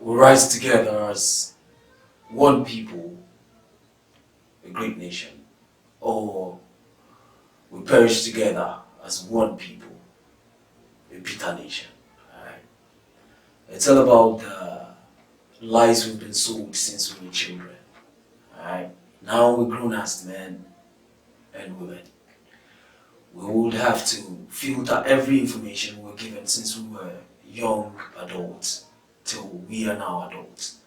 we rise together as one people, a great nation, or we perish together as one people, a bitter nation. Alright? It's all about the lies we've been sold since we were children. Alright? Now we're grown as men and women. We would have to filter every information we're given since we were young adults till we are now adults.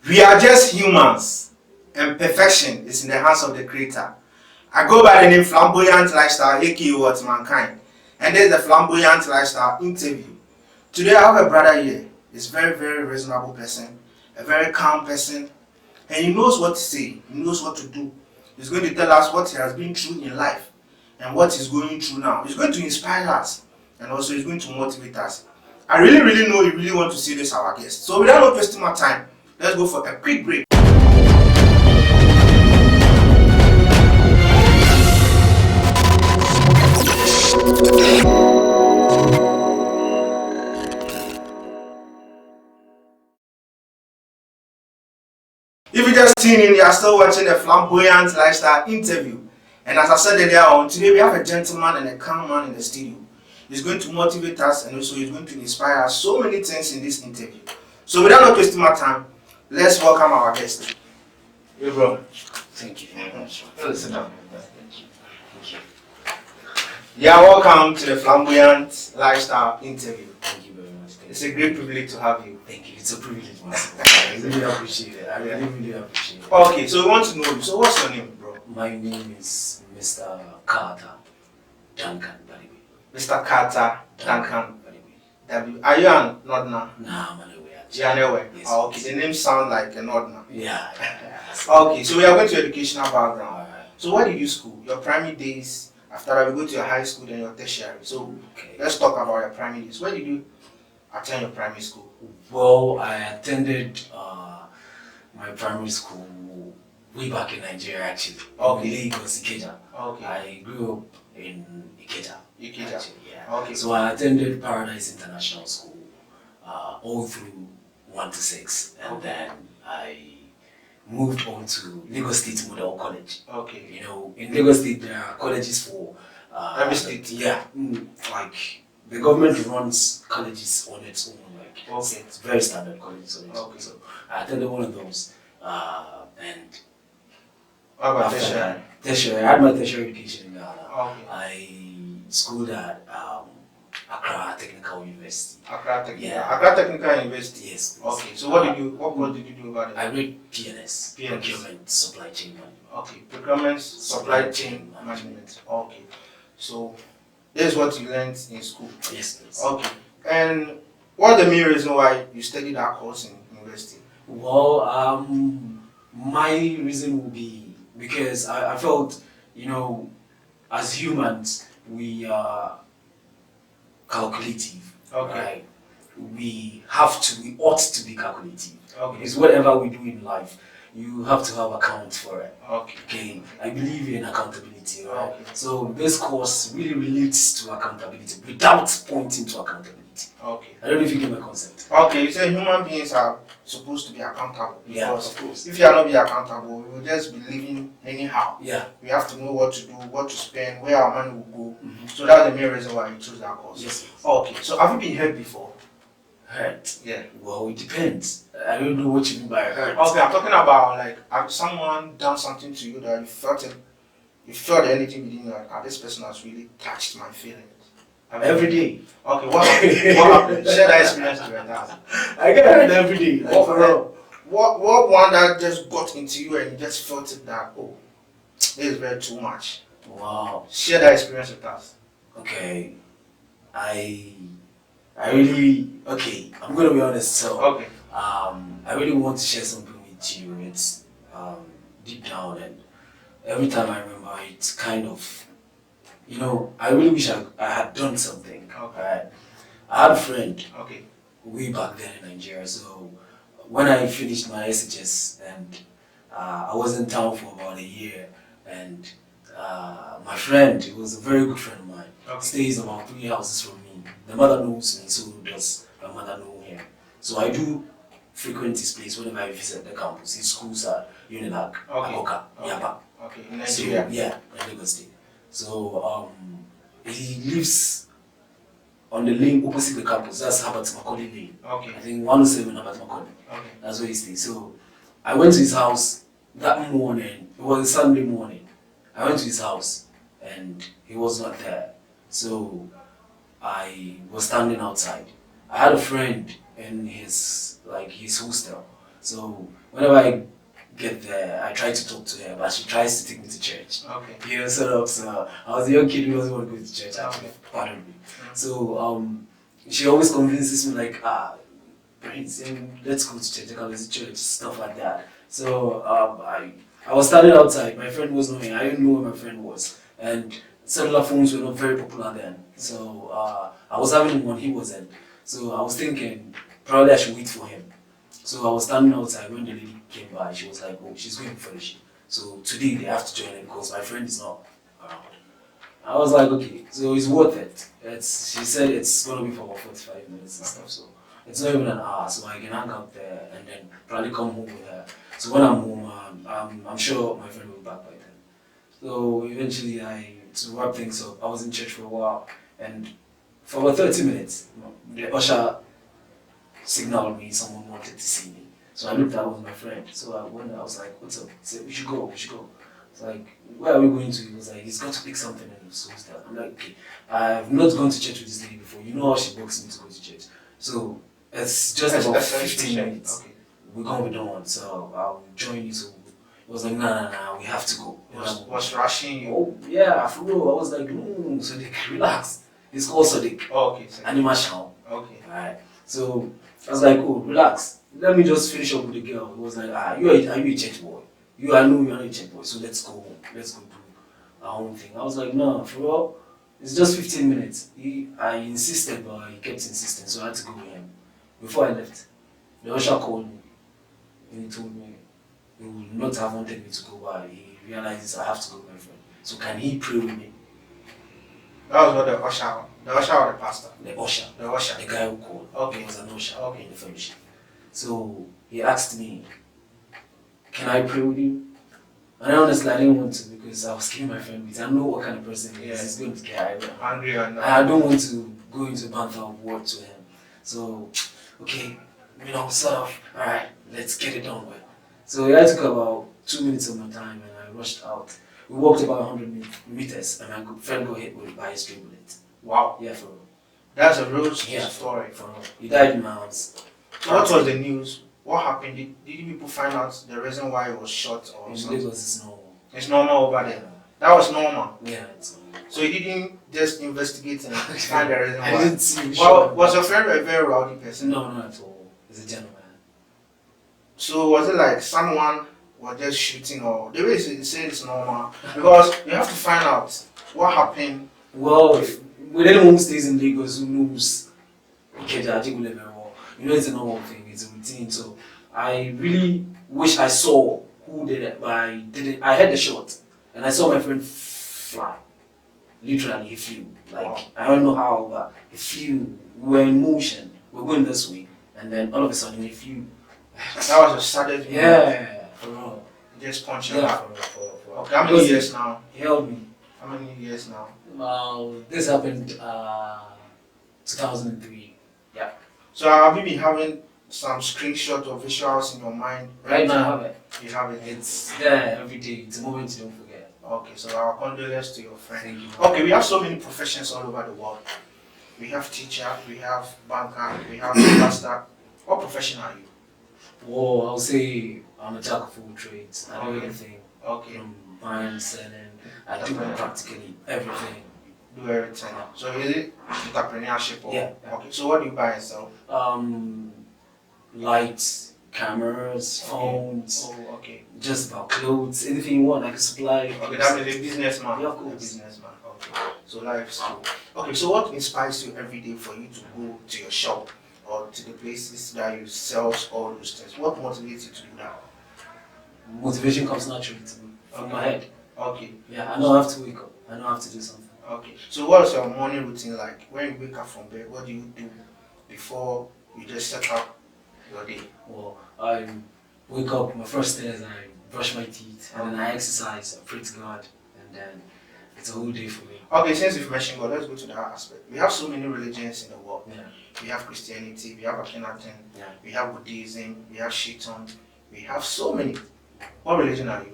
We are just humans, and perfection is in the hands of the Creator. I go by the name Flamboyant Lifestyle, aka What Mankind, and this is the Flamboyant Lifestyle interview. Today I have a brother here. He's a very, very reasonable person, a very calm person, and he knows what to say, he knows what to do. He's going to tell us what he has been through in life and what he's going through now. He's going to inspire us, and also he's going to motivate us. I really know you really want to see this our guest. So without not wasting my time, let's go for a quick break. If you just tuned in, you are still watching the Flamboyant Lifestyle interview. And as I said earlier on, today we have a gentleman and a calm man in the studio. He's going to motivate us and also he's going to inspire us so many things in this interview. So without not wasting my time, let's welcome our guest. Hey bro. Thank you very much. Sit down. Thank you. Yeah, welcome to the Flamboyant Lifestyle interview. Thank you very much. It's a great privilege to have you. Thank you. It's a privilege, myself. I really appreciate it. I really appreciate it. Okay, so we want to know you. So what's your name, bro? My name is Mr. Carter Duncan, by the way. Mr. Carter Duncan. by the way. W. Are you an Northerner? Nah, I'm an away. You are nowhere. Yes, Oh, okay, the name sounds like a Northerner. Yeah. Okay, so we are going to educational background. Alright. So where did you school? Your primary days, after that we go to your high school, then your tertiary. So Okay. let's talk about your primary days. Where did you attend your primary school? Well, I attended my primary school way back in Nigeria, actually. Okay. In Lagos, Ikeja. Okay. I grew up in Ikeja. Ikeja. Actually, yeah. Okay. So I attended Paradise International School all through 1 to 6, and Okay. then I moved on to Lagos State Model College. Okay. You know, in Lagos State there are colleges for Every state. Yeah, like the government runs colleges on its own. Like Okay. it's very standard colleges on its own. Okay. So I attended one of those, and How about after tertiary? that, tertiary, I had my tertiary education in Ghana. Okay. I schooled at Accra Technical University. Accra Technical. Yeah. Accra Technical University. Yes. please. Okay. So what course did you do about it? I read PNS, PNS. Procurement Supply Chain Management. Okay. Procurement, supply chain management. Okay. So this is what you learned in school. Yes, please. Okay. And what's the main reason why you studied that course in university? Well, my reason would be because I felt, you know, as humans, we are calculative. Okay. Right? We ought to be calculative. Okay. Because whatever we do in life, you have to have account for it. Okay. Okay, I believe in accountability, right? Okay. So this course really relates to accountability without pointing to accountability. Okay. I don't know if you get my concept. Okay, you say human beings are supposed to be accountable. Yeah, Because of course. if you are not be accountable, we will just be living anyhow. Yeah. We have to know what to do, what to spend, where our money will go. Mhm. So that's the main reason why you chose that course. Yes. Okay, so have you been hurt before? Hurt. Yeah. Well, it depends. I don't know what you mean by hurt. Okay, I'm talking about like have someone done something to you that you felt it, you felt anything within you like, this person has really touched my feelings. Every day. Okay, what happened? Share that experience to us. I get hurt every day. Like, What, for real. what one that just got into you and you just felt it that, oh, this is very too much. Wow. Share that experience with us. Okay. I really, okay, I'm gonna be honest. So Okay. I really want to share something with you. It's deep down, and every time I remember, it's kind of, you know, I really wish I had done something. Okay. Right? I had a friend Okay. way back then in Nigeria, so when I finished my SHS and I was in town for about a year, and my friend, who was a very good friend of mine, stays about 3 houses from me. The mother knows me, so does my mother know him. So I do frequent his place whenever I visit the campus. His schools are Unilag, Akoka, Yaba. Okay, in Nigeria. So, yeah, in Lagos State. So he lives on the lane opposite the campus. That's Herbert Macaulay Lane. Okay. I think 107 Herbert Macaulay. Okay. That's where he stays. So I went to his house that morning. It was a Sunday morning. I went to his house and he was not there. So I was standing outside. I had a friend in his hostel. So whenever I get there, I try to talk to her, but she tries to take me to church. Okay. You know, sort of. So I was a young kid who doesn't want to go to church. Actually, pardon me. So she always convinces me like, Prince, let's go to church. I can visit church, stuff like that. So I was standing outside. My friend was knowing. I didn't know where my friend was, and cellular phones were not very popular then. So I was having one, he wasn't. So I was thinking probably I should wait for him. So I was standing outside when the lady came by. She was like, "Oh, she's going for fellowship. So today they have to join him because my friend is not around." I was like, "Okay, so it's worth it." She said it's gonna be for about 45 minutes and stuff. So it's not even an hour, so I can hang out there and then probably come home with her. So when I'm home, I'm sure my friend will be back by then. So eventually, to wrap things up, I was in church for a while, and for about 30 minutes, the usher signaled me someone wanted to see me. So I looked at with my friend. So I went, I was like, "What's up?" He said, we should go. It's like, "Where are we going to?" He was like, "He's got to pick something in his hostel." I'm like, "Okay, I've not gone to church with this lady before. You know how she walks me to go to church. So it's just about 15 minutes. Okay. We're going to be done. So I'll join you." So it was like, nah, we have to go. Was rushing you? Oh, yeah, for real. I was like, "No, Sadiq, relax. It's called Sadiq. Oh, okay. Animal Shao." Okay. Alright. So I was like, "Oh, relax. Let me just finish up with the girl." He was like, are you a church boy? I know you're not a church boy, so let's go home. Let's go do our own thing. I was like, "No, for real, it's just 15 minutes. I insisted, but he kept insisting, so I had to go with him. Before I left, the usher called me and he told me he would not have wanted me to go, but he realizes I have to go with my friend. So can he pray with me? That was what the usher or the pastor? The usher. The usher. The guy who called. Okay. He was an usher Okay. in the fellowship. So he asked me, "Can I pray with you?" And honestly, I didn't want to because I was keeping my friend with. I know what kind of person he is. He's going to care. Angry or not? I don't want to go into banter of word to him. So, okay, sort of, alright, let's get it done with. So I took about 2 minutes of my time and I rushed out. We walked about 100 meters and my friend got hit by a stray bullet. Wow. Yeah, for real. That's a real Yeah, story. For real. He died in my house. So what was the news? What happened? Did you people find out the reason why he was shot or In something? Lagos, it's normal. It's normal over there. Yeah. That was normal. Yeah, it's normal. So you didn't just investigate and find the reason I why? didn't see him. Well, was your friend a very rowdy person? No, not at all. He's a gentleman. So was it like someone was just shooting or the way you say it's normal? Because you have to find out what happened. Well, with anyone who stays in Lagos who knows Ikeja, Ajigule very well, it's a normal thing, it's a routine. So I really wish I saw who did it, but I didn't. I heard the shot and I saw my friend fly. Literally, he flew. Wow. I don't know how, but he flew. We were in motion. We were going this way, and then all of a sudden he flew. That was a sudden. Yeah, for real. Just punch your Yeah, heart. for real. Okay, how many years now? He held me. How many years now? This happened 2003. Yeah. So have you been having some screenshot or visuals in your mind? Right now I have it. You have it. It's there every day. It's a moment you don't forget. Okay, so our condolences to your friend. Thank you. Okay, we have so many professions all over the world. We have teacher, we have banker, we have pastor. What profession are you? Well, I'll say I'm a jack of all trades. I do Okay. everything. Okay, From buying, selling. I do practically everything. do everything. So is it entrepreneurship or? Yeah. Okay, so what do you buy and sell? Lights, cameras, phones, Oh, okay. just about clothes, anything you want, I can supply. Okay, that means a businessman. Yeah, of A course. businessman. Okay. So life is cool. Okay, so what inspires you every day for you to go to your shop or to the places that you sell all those things? What motivates you to do that? Motivation comes naturally to me, from my head. Okay. Yeah, I know I have to wake up. I know I have to do something. Okay. So what's your morning routine like? When you wake up from bed, what do you do before you just set up your day? Well, I wake up, my first thing is I brush my teeth, and then I exercise, I pray to God, and then it's a whole day for me. Okay, since you've mentioned God, let's go to that aspect. We have so many religions in the world. Yeah. We have Christianity, we have Akhenaten, Yeah. we have Buddhism, we have Shiton, we have so many. What religion are you in?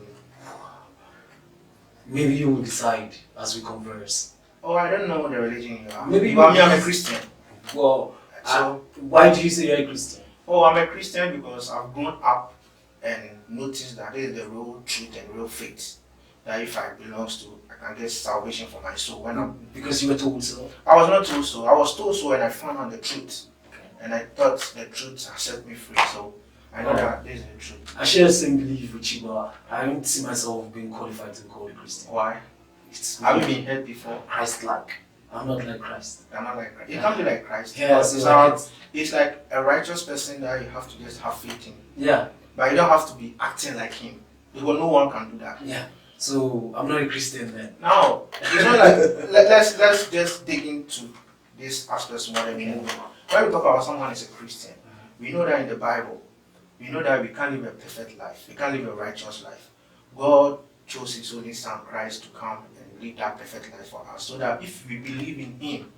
Maybe you will decide as we converse. Oh, I don't know the religion you are. Maybe But me, I'm a Christian. Well, So, why do you say you're a Christian? oh, I'm a Christian because I've grown up and noticed that this is the real truth and real faith. That if I belong to, I can get salvation for my soul. Because you were told so? I was not told so. I was told so when I found out the truth. Okay. And I thought the truth has set me free. So I know that this is the truth. I share the same belief with you, but I don't see myself being qualified to be called a Christian. Why? It's Have you been hurt before? Christ-like. I'm not like Christ. I'm not like Christ. You can't be like Christ. Yeah, It's like a righteous person that you have to just have faith in. Yeah. But you don't have to be acting like him. Because no one can do that. Yeah. So I'm not a Christian then. No. It's not like let's just dig into this aspect more than we move on. When we talk about someone as a Christian, we know that in the Bible, we know that we can't live a perfect life. We can't live a righteous life. God chose his only son Christ to come and live that perfect life for us. So that if we believe in him,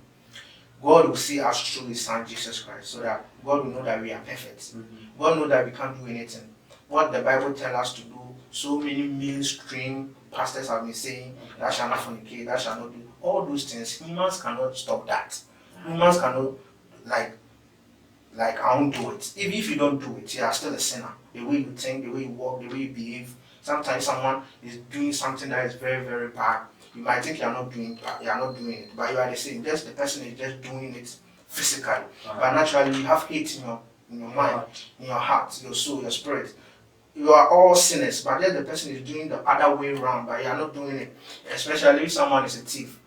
God will see us through his son Jesus Christ. So that God will know that we are perfect. God knows that we can't do anything. What the Bible tells us to do, so many mainstream pastors have been saying, that shall not fornicate, that shall not do. All those things, humans cannot stop that. Humans cannot, I won't do it. Even if you don't do it, you are still a sinner. The way you think, the way you walk, the way you behave. Sometimes someone is doing something that is very, very bad. You might think you are not doing it, but you are the same. Just the person is just doing it physically. But naturally, you have hate in your mind, in your heart, your soul, your spirit. You are all sinners, but then the person is doing the other way around, but you are not doing it. Especially if someone is a thief.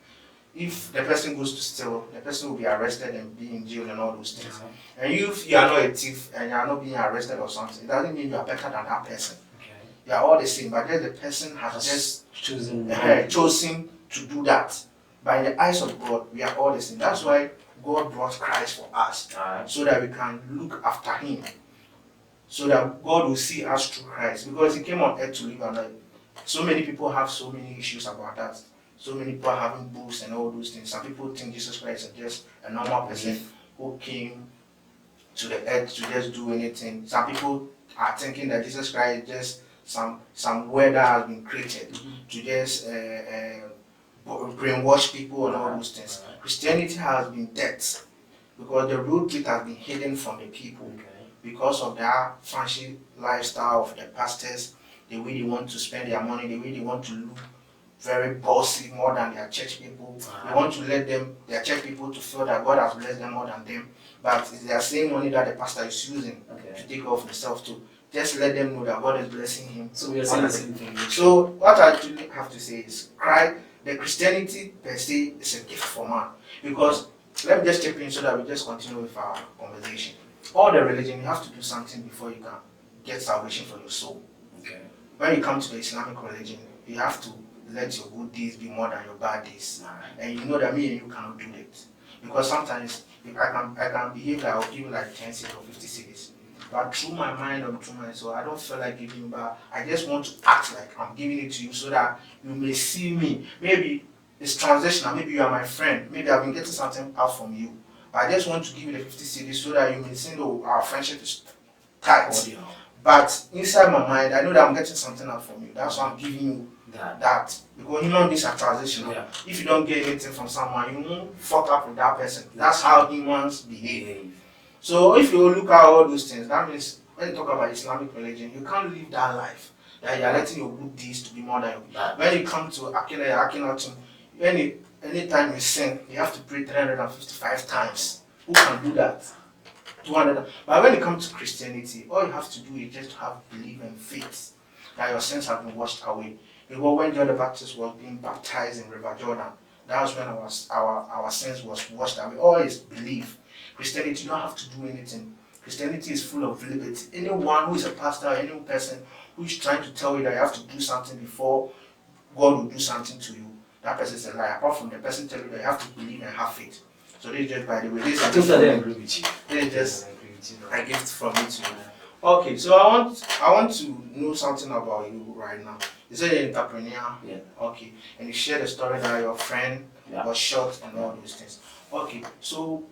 If the person goes to steal, the person will be arrested and be in jail and all those things. And if you are not a thief and you are not being arrested or something, it doesn't mean you are better than that person. You are all the same, but then the person has just chosen to do that. By the eyes of God, we are all the same. That's why God brought Christ for us, so that we can look after him. So that God will see us through Christ. Because he came on earth to live our life. So many people have so many issues about that. So many people are having books and all those things. Some people think Jesus Christ is just a normal person who came to the earth to just do anything. Some people are thinking that Jesus Christ is just some word that has been created to just brainwash people and all those things. Christianity has been dead because the real truth has been hidden from the people. Because of that fancy lifestyle of the pastors, the way they want to spend their money, the way they want to look very bossy more than their church people. They want to let their church people to feel that God has blessed them more than them. But it's their same money that the pastor is using to take off himself to just let them know that God is blessing him. So we are saying the same thing. So what I actually have to say is the Christianity per se is a gift for man. Because let me just chip in so that we just continue with our conversation. All the religion, you have to do something before you can get salvation for your soul. When you come to the Islamic religion, you have to let your good deeds be more than your bad deeds. And you know that me and you cannot do that. Because sometimes if I can behave like I'll give you like 10 cities or 50 cities. But through my mind or through my soul, I don't feel like giving you back. I just want to act like I'm giving it to you so that you may see me. Maybe it's transitional, maybe you are my friend, maybe I've been getting something out from you. I just want to give you the 50 cities so that you may see that our friendship is tight. But inside my mind, I know that I'm getting something out from you. That's why I'm giving you that. Because human beings are transitional. If you don't get anything from someone, you won't fuck up with that person. That's how humans behave. So if you look at all those things, that means when you talk about Islamic religion, you can't live that life. That you are letting your good deeds to be more than your bad. When you come to Akhenaten, anytime you sin, you have to pray 355 times. Who can do that? 200. But when it comes to Christianity, all you have to do is just to have belief and faith that your sins have been washed away. Because when John the Baptist was being baptized in River Jordan, that was when our sins was washed away. All is belief. Christianity, you don't have to do anything. Christianity is full of liberty. Anyone who is a pastor, any person who is trying to tell you that you have to do something before God will do something to you, that person is a liar. Apart from the person telling you that you have to believe and have faith. So this is just, by the way, this is agree with you. This is just a gift from me to you. Okay, so I want to know something about you right now. You said you're an entrepreneur. Yeah. Okay, and you shared the story that your friend was shot and all those things. Okay, so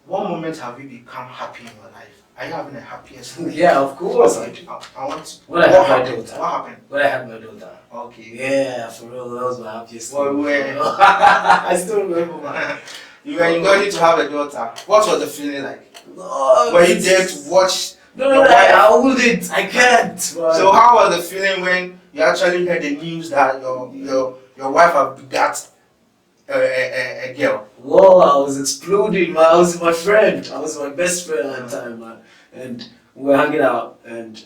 what moment have you become happy in your life? Are you having the happiest life? Yeah, of course I do. I want to. When I had my daughter. What happened? When I had my daughter. Okay. Yeah, for real, that was my happiest. Well, I still remember, man. You were going to have a daughter. What was the feeling like? No, were you there to watch? No, I wouldn't. I can't. Man. So how was the feeling when you actually heard the news that your wife had begat a girl? Whoa, I was exploding, man. I was with my friend. I was my best friend at the time, man. And we were hanging out, and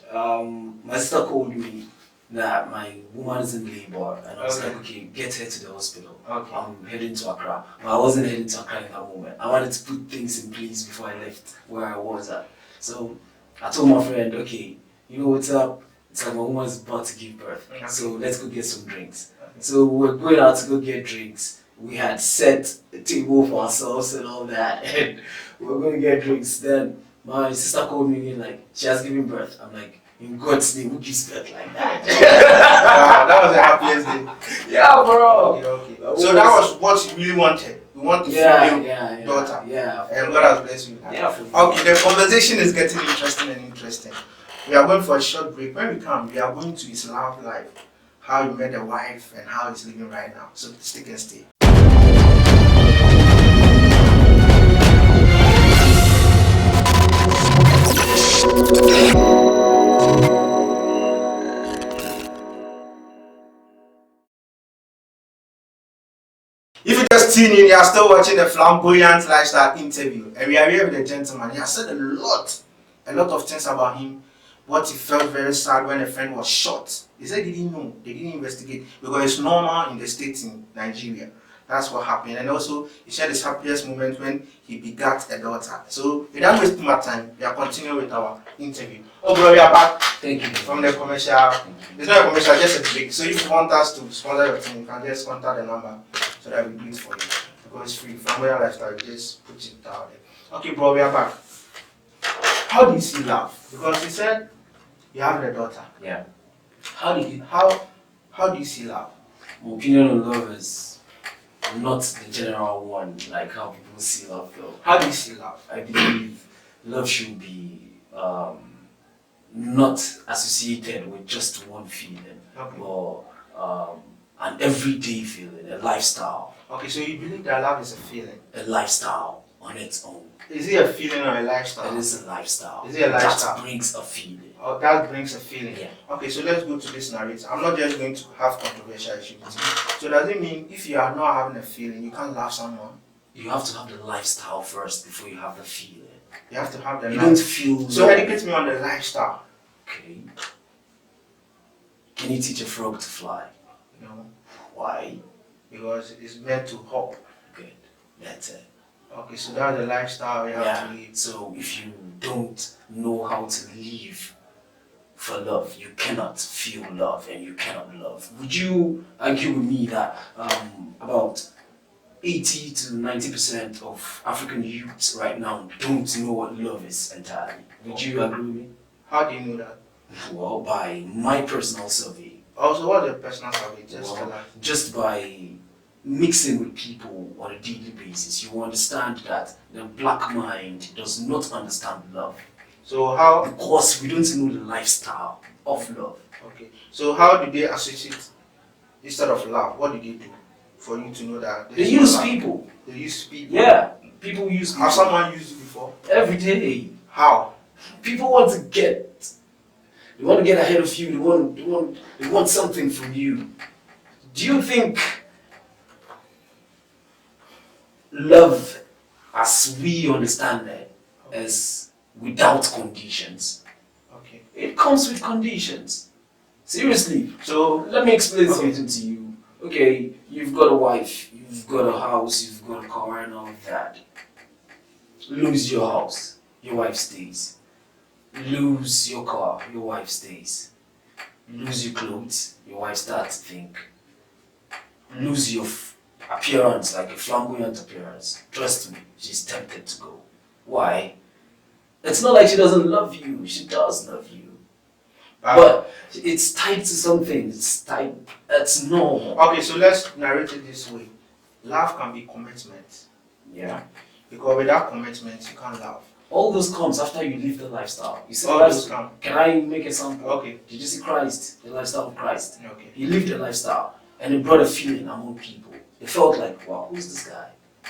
my sister called me that my woman is in labor, and I was like, okay, get her to the hospital. Okay. I'm heading to Accra. But I wasn't heading to Accra in that moment. I wanted to put things in place before I left where I was at. So I told my friend, okay, you know what's up? It's like my woman's about to give birth. Okay. So let's go get some drinks. Okay. So we were going out to go get drinks. We had set a table for ourselves and all that, and we were going to get drinks. Then my sister called me and like, she has given birth. I'm like, in God's name, who gives birth like that? Wow, that was the happiest day. Yeah, bro. Okay. So that was what you really wanted. You want to feel your daughter. Yeah. And God has blessed you. Yeah. Okay, the conversation is getting interesting. We are going for a short break. When we come, we are going to his love life. How he met a wife and how he's living right now. So stick and stay. If you just tune in, you are still watching the Flamboyant Lifestyle interview, and we are here with a gentleman. He has said a lot of things about him. What he felt very sad when a friend was shot. He said he didn't know, they didn't investigate because it's normal in the states in Nigeria. That's what happened. And also, he shared his happiest moment when he begat a daughter. So, without wasting more time, we are continuing with our interview. Oh, bro, we are back. Thank you. From the commercial. It's not a commercial, just a break. So, if you want us to sponsor your team, you can just contact the number so that we do it for you. Because it's free. From your lifestyle, you just put it out there. Okay, bro, we are back. How do you see love? Because he said you have a daughter. Yeah. How do you see love? My opinion on love is not the general one, like how people see love though. How do you see love? I believe love should be not associated with just one feeling, or an everyday feeling, a lifestyle. Okay, so you believe that love is a feeling? A lifestyle on its own. Is it a feeling or a lifestyle? It is a lifestyle. Is it a lifestyle? That brings a feeling. Oh, that brings a feeling. Yeah. Okay, so let's go to this narrative. I'm not just going to have controversial issues with you. So does it mean if you are not having a feeling, you can't love someone? You have to have the lifestyle first before you have the feeling. You have to have the You don't feel. So educate me on the lifestyle. Okay. Can you teach a frog to fly? No. Why? Because it's meant to hop. Good. That's it. Okay, so that's the lifestyle you have to live. So if you don't know how to live for love, you cannot feel love and you cannot love. Would you argue with me that about 80 to 90% of African youths right now don't know what love is entirely? Would you agree with me? How do you know that? Well, by my personal survey. Also, what's the personal survey? Just by mixing with people on a daily basis, you understand that the black mind does not understand love. So how? Because we don't know the lifestyle of love. Okay. So how do they associate instead of love? What do they do for you to know that? They use people. They use people. Yeah. People use people. Have someone used you before? Every day. How? People want to get. They want to get ahead of you. They want something from you. Do you think love, as we understand it, is without conditions? Okay. It comes with conditions. Seriously. So let me explain something to you. Okay, you've got a wife, you've got a house, you've got a car and all of that. Lose your house, your wife stays. Lose your car, your wife stays. Lose your clothes, your wife starts to think. Lose your appearance, like a flamboyant appearance. Trust me, she's tempted to go. Why? It's not like she doesn't love you, she does love you. But it's tied to something, it's normal. Okay, so let's narrate it this way. Love can be commitment. Yeah. Because without commitment, you can't love. All those comes after you live the lifestyle. You see, All those come. Can I make a sample? Okay. Did you see Christ, the lifestyle of Christ? Okay. He lived a lifestyle and it brought a feeling among people. They felt like, wow, who's this guy?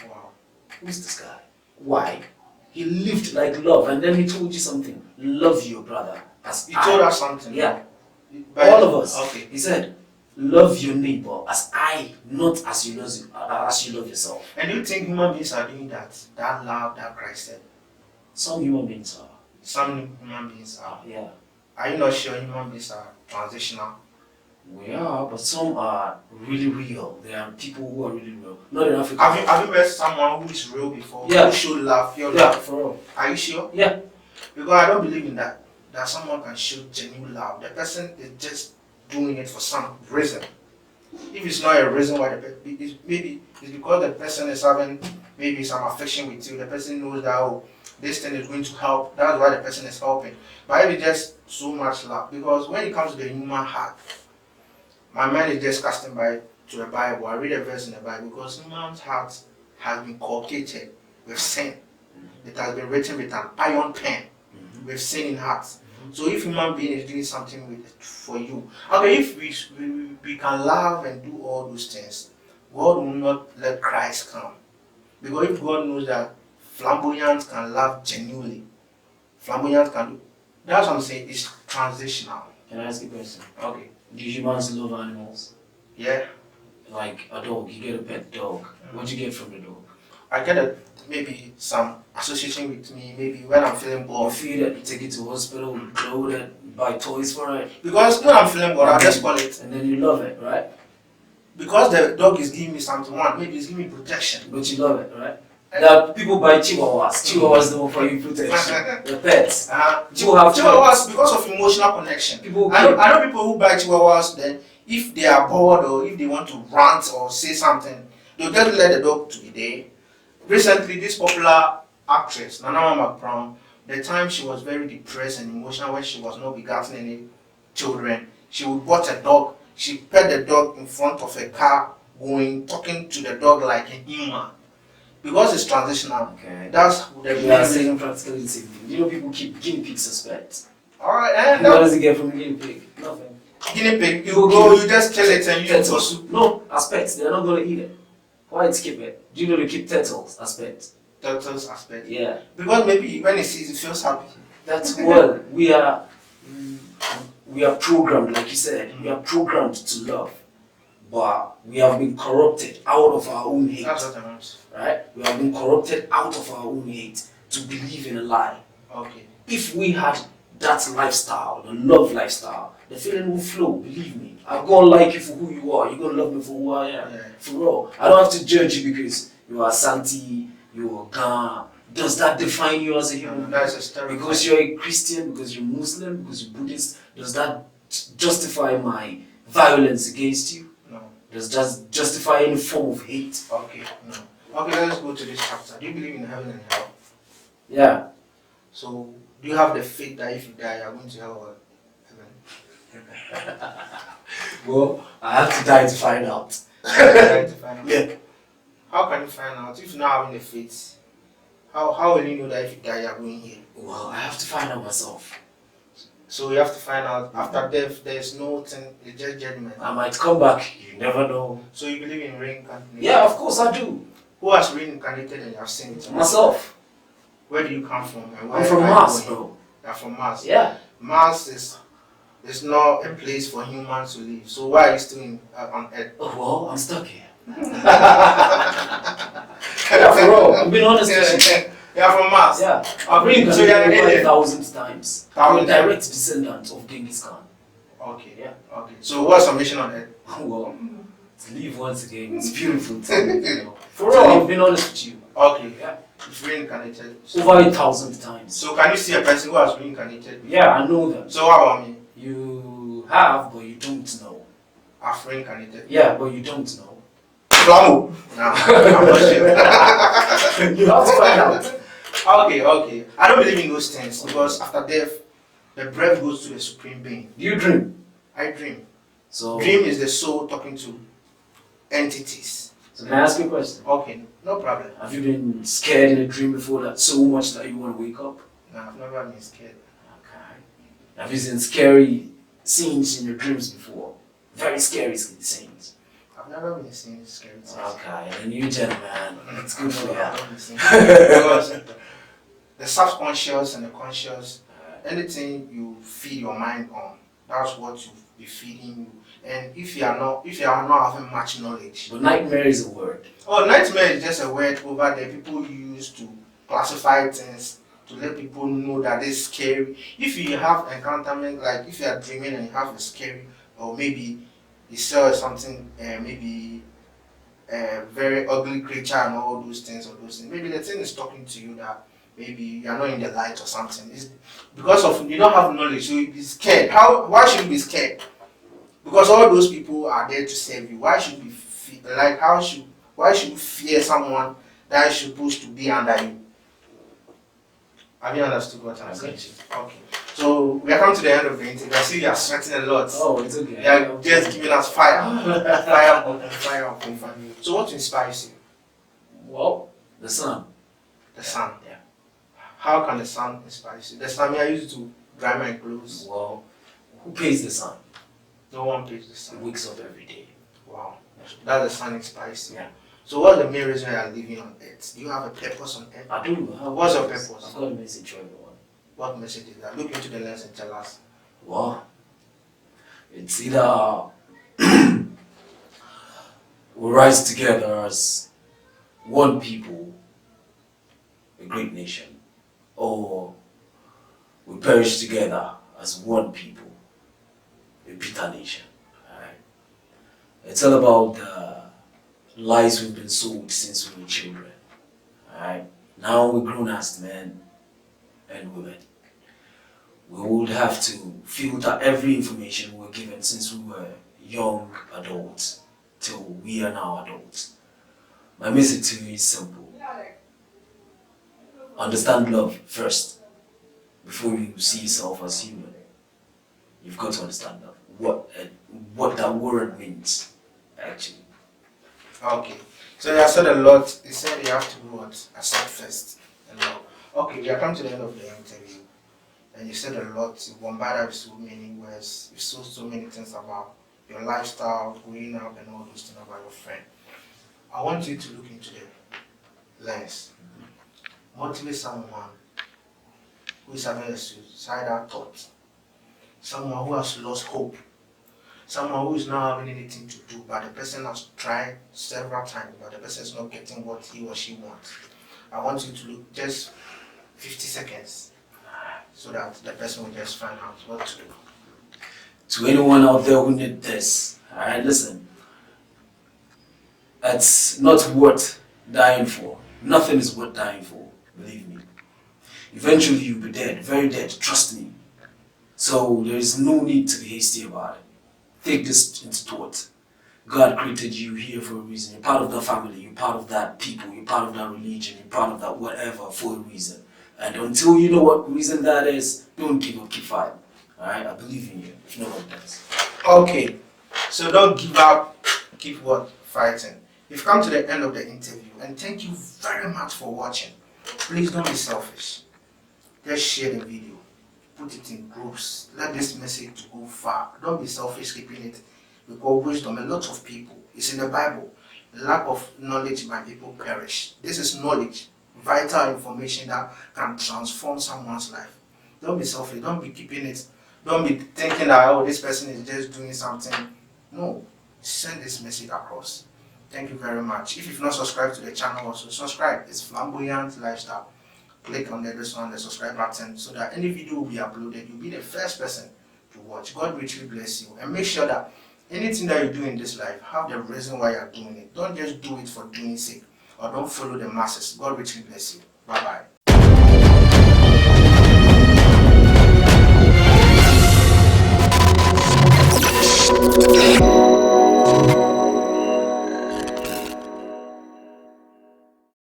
Wow. Who's this guy? Why? He lived like love, and then he told you something. Love your brother as He told us something. Yeah. But, all of us. Okay. He said, love your neighbor as I, not as you love yourself. And do you think human beings are doing that? That love that Christ said? Some human beings are. Some human beings are. Yeah. Are you not sure human beings are transitional? We are, but some are really real. There are people who are really real. Not in Africa. Have you met someone who is real before? Yeah. Who showed love? Your Yeah, love? for real. Are you sure? Yeah. Because I don't believe in that. That someone can show genuine love. The person is just doing it for some reason. If it's not a reason why maybe it's because the person is having maybe some affection with you. The person knows that, oh, this thing is going to help. That's why the person is helping. But if it's just so much love, because when it comes to the human heart, my mind is just casting by to the Bible. I read a verse in the Bible because human's heart has been cultivated with sin. It has been written with an iron pen with sin in hearts. So if human being is doing something with it for you, okay, if we can love and do all those things, God will not let Christ come. Because if God knows that Flamboyant can love genuinely, Flamboyant can do, that's what I'm saying, it's transitional. Can I ask you a question? Okay. Do humans love animals? Yeah. Like a dog, you get a pet dog. What do you get from the dog? I get maybe some association with me, maybe when I'm feeling You bored. feed it, you take it to hospital, you clothe it, you buy toys for it. Because when I'm feeling bored, I just call it. And then you love it, right? Because the dog is giving me something, maybe it's giving me protection. But you love it, right? There are people buy chihuahuas. Chihuahuas don't offer you protection. The pets. Chihuahuas, because of emotional connection. I know people who buy chihuahuas, then if they are bored or if they want to rant or say something, they'll just let the dog to be there. Recently, this popular actress, Nana McBrown, the time she was very depressed and emotional when she was not begetting any children, she would bought a dog. She pet the dog in front of a car, talking to the dog like a human. Because it's transitional. Okay. That's the We are saying practically the same thing. You know, people keep guinea pigs as pets. Alright, and What does he get from a guinea pig? Nothing. guinea pig, you just kill it and use it for soup. No, as pets, they're not going to eat it. Why keep it? Do you know they keep turtles as pets? Turtles aspect. Yeah. Because maybe when it sees it feels happy. That's well, we are programmed, like you said, we are programmed to love. But we have been corrupted out of our own hate. That's what I want. Right? We have been corrupted out of our own hate to believe in a lie. Okay. If we had that lifestyle, the love lifestyle, the feeling will flow, believe me. I'm gonna like you for who you are, you're gonna love me for who I am. Yeah. For real. I don't have to judge you because you are Santi, you are Ghana. Does that define you as a human? That's a stereotype. Because you're a Christian, because you're Muslim, because you're Buddhist, does that justify my violence against you? No. Does that justify any form of hate? Okay, no. Okay, let's go to this chapter. Do you believe in heaven and hell? Yeah. So, do you have the faith that if you die, you're going to hell or heaven? Well, I have to die to find out. To find out. Yeah. How can you find out if you're not having the faith? How will you know that if you die, you're going here? Well, I have to find out myself. So you have to find out after death, there's no thing, it's just judgment. I might come back, you never know. So you believe in reincarnation? Yeah, of course I do. Who has reincarnated and you have seen it? Myself. Where do you come from? And where I'm from are you Mars, going? bro. You're from Mars. Yeah. Mars is not a place for humans to live. So why are you still on Earth? Oh, well, I'm stuck here. Yeah, for real. I'm being honest with you. You're from Mars. Yeah. I've been so you're an to alien. 1,000 times. I'm a direct descendant of Genghis Khan. Okay. Yeah. Okay. So what's your mission on Earth? Well, to live once again, it's beautiful. You know. For real, I've been honest with you. Okay. Yeah. You've reincarnated. Over 1,000 times. So can you see a person who has reincarnated? Yeah, I know them. So how about me? You have, but you don't know. I've reincarnated. Yeah, but you don't know. Flambo. Nah, I'm not sure. You have to find out. Okay. I don't believe in those things because after death, the breath goes to the supreme being. Do you dream? I dream. So Dream is the soul talking to entities. can I ask you a question? Okay, no problem. Have you been scared in a dream before that so much that you want to wake up? No, I've never been scared. Okay. Have you seen scary scenes in your dreams before? Very scary scenes. I've never been seeing scary things. Okay, and you gentleman, it's good for you. I've never been seeing because the subconscious and the conscious, anything you feed your mind on, that's what you be feeding you. And if you are not having much knowledge. But nightmare is a word. Oh, nightmare is just a word over there people use to classify things, to let people know that it's scary. If you have encounterment, like if you are dreaming and you have a scary, or maybe you saw something, maybe a very ugly creature and all those things, maybe the thing is talking to you that maybe you are not in the light or something. It's because of you don't have knowledge, so you be scared. Why should you be scared? Because all those people are there to save you. Why should you why should you fear someone that is supposed to be under you? Have you understood what I'm saying? Okay. So we are coming to the end of the interview. I see you are sweating a lot. Oh, it's okay. You are just giving us fire. Fire up. So what inspires you? Well, the sun. The sun. Yeah. How can the sun inspire you? The sun I use to dry my clothes. Well, who pays the sun? No one pays the It sun. wakes up every day. Wow. That the sun inspires you. Yeah. So what's the main reason you are living on earth? Do you have a purpose on earth? I do. What's your purpose? I've got a message for everyone. What message is that? Look into the lens and tell us. Well, it's either we rise together as one people, a great nation, or we perish together as one people, a bitter nation. Alright? It's all about the lies we've been sold since we were children. Alright? Now we're grown as men and women. We would have to filter every information we're given since we were young adults till we are now adults. My message to you is simple. Understand love first before you see yourself as human. You've got to understand love. What that word means, actually. Okay. So you have said a lot. You said you have to do what? Accept first. And love. Okay, we are coming to the end of the interview. And you said a lot. You bombarded with so many words. You saw so many things about your lifestyle, growing up, and all those things about your friend. I want you to look into the lens. Motivate someone who is having a suicidal thought. Someone who has lost hope. Someone who is not having anything to do, but the person has tried several times, but the person is not getting what he or she wants. I want you to look just 50 seconds so that the person will just find out what to do. To anyone out there who needs this, alright, listen. It's not worth dying for. Nothing is worth dying for, believe me. Eventually you'll be dead, very dead, trust me. So there is no need to be hasty about it. Take this into thought. God created you here for a reason. You're part of that family, you're part of that people, you're part of that religion, you're part of that whatever for a reason. And until you know what reason that is, don't give up, keep fighting. Alright, I believe in you, if no one does. Okay, so don't give up, keep what? Fighting. We've come to the end of the interview and thank you very much for watching. Please don't be selfish. Just share the video. Put it in groups. Let this message go far. Don't be selfish keeping it. Because wisdom, a lot of people, it's in the Bible. Lack of knowledge, my people perish. This is knowledge, vital information that can transform someone's life. Don't be selfish. Don't be keeping it. Don't be thinking that, oh, this person is just doing something. No. Send this message across. Thank you very much. If you've not subscribed to the channel, also subscribe. It's Flamboyant Lifestyle. Click on the subscribe button so that any video will be uploaded. You'll be the first person to watch. God richly bless you. And make sure that anything that you do in this life, have the reason why you're doing it. Don't just do it for doing sake. or don't follow the masses. God richly bless you. Bye bye.